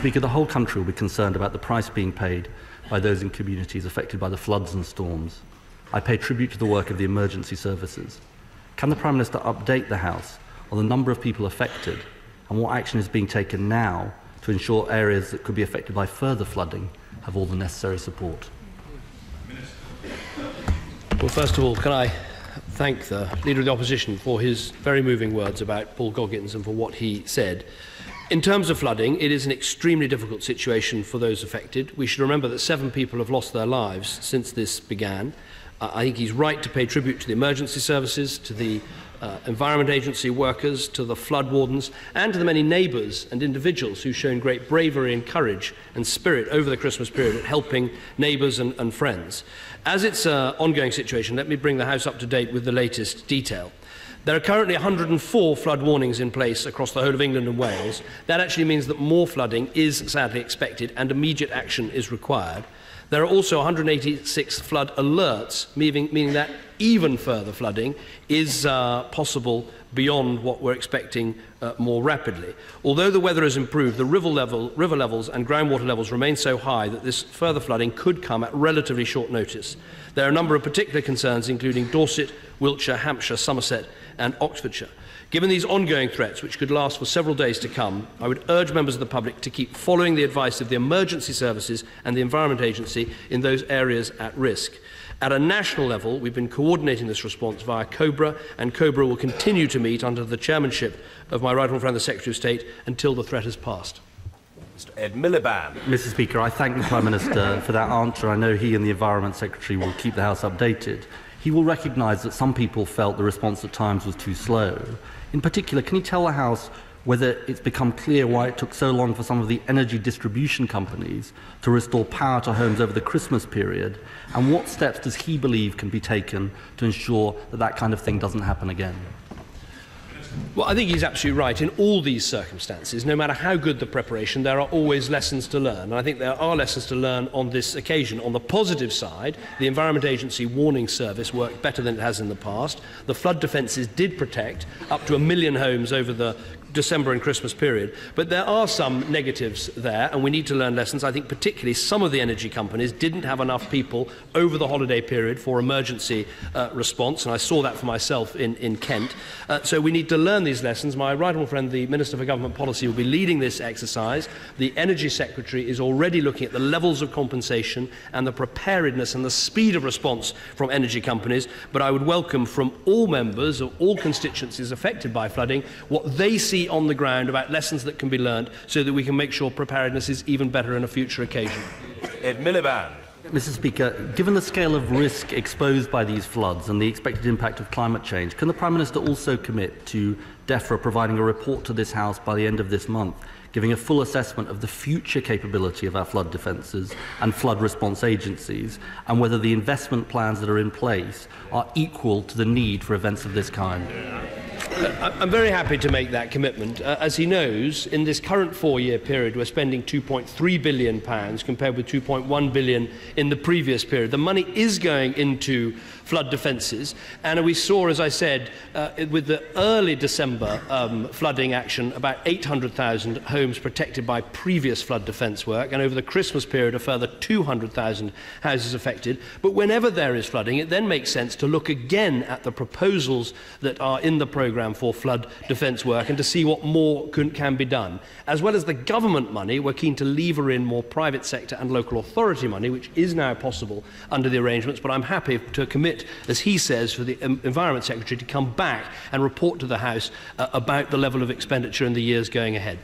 Speaker, the whole country will be concerned about the price being paid by those in communities affected by the floods and storms. I pay tribute to the work of the emergency services. Can the Prime Minister update the House on the number of people affected and what action is being taken now to ensure areas that could be affected by further flooding have all the necessary support? Well, first of all, can I thank the Leader of the Opposition for his very moving words about Paul Goggins and for what he said. In terms of flooding, it is an extremely difficult situation for those affected. We should remember that 7 people have lost their lives since this began. I think he's right to pay tribute to the emergency services, to the Environment Agency workers, to the flood wardens, and to the many neighbours and individuals who've shown great bravery and courage and spirit over the Christmas period at helping neighbours and friends. As it's an ongoing situation, let me bring the House up to date with the latest detail. There are currently 104 flood warnings in place across the whole of England and Wales. That actually means that more flooding is sadly expected and immediate action is required. There are also 186 flood alerts, meaning that even further flooding is possible beyond what we're expecting more rapidly. Although the weather has improved, the river levels and groundwater levels remain so high that this further flooding could come at relatively short notice. There are a number of particular concerns, including Dorset, Wiltshire, Hampshire, Somerset and Oxfordshire. Given these ongoing threats, which could last for several days to come, I would urge members of the public to keep following the advice of the emergency services and the Environment Agency in those areas at risk. At a national level, we've been coordinating this response via COBRA, and COBRA will continue to meet under the chairmanship of my right honourable friend, the Secretary of State, until the threat has passed. Mr. Ed Miliband. Mr. Speaker, I thank the Prime Minister for that answer. I know he and the Environment Secretary will keep the House updated. He will recognise that some people felt the response at times was too slow. In particular, can he tell the House whether it's become clear why it took so long for some of the energy distribution companies to restore power to homes over the Christmas period, and what steps does he believe can be taken to ensure that that kind of thing doesn't happen again? Well, I think he's absolutely right. In all these circumstances, no matter how good the preparation, there are always lessons to learn. And I think there are lessons to learn on this occasion. On the positive side, the Environment Agency warning service worked better than it has in the past. The flood defences did protect up to 1 million homes over the December and Christmas period. But there are some negatives there, and we need to learn lessons. I think particularly some of the energy companies didn't have enough people over the holiday period for emergency response, and I saw that for myself in Kent. So we need to learn these lessons. My right honourable friend, the Minister for Government Policy, will be leading this exercise. The Energy Secretary is already looking at the levels of compensation and the preparedness and the speed of response from energy companies, but I would welcome from all members of all constituencies affected by flooding what they see on the ground about lessons that can be learned so that we can make sure preparedness is even better on a future occasion. Ed Miliband. Mr. Speaker, given the scale of risk exposed by these floods and the expected impact of climate change, can the Prime Minister also commit to DEFRA providing a report to this House by the end of this month, giving a full assessment of the future capability of our flood defences and flood response agencies, and whether the investment plans that are in place are equal to the need for events of this kind? I'm very happy to make that commitment. As he knows, in this current 4-year period, we're spending £2.3 billion compared with £2.1 billion in the previous period. The money is going into flood defences, and we saw, as I said, with the early December flooding action, about 800,000 homes protected by previous flood defence work, and over the Christmas period, a further 200,000 houses affected. But whenever there is flooding, it then makes sense to look again at the proposals that are in the programme for flood defence work and to see what more can be done. As well as the government money, we're keen to lever in more private sector and local authority money, which is now possible under the arrangements, but I'm happy to commit, as he says, for the Environment Secretary to come back and report to the House about the level of expenditure in the years going ahead.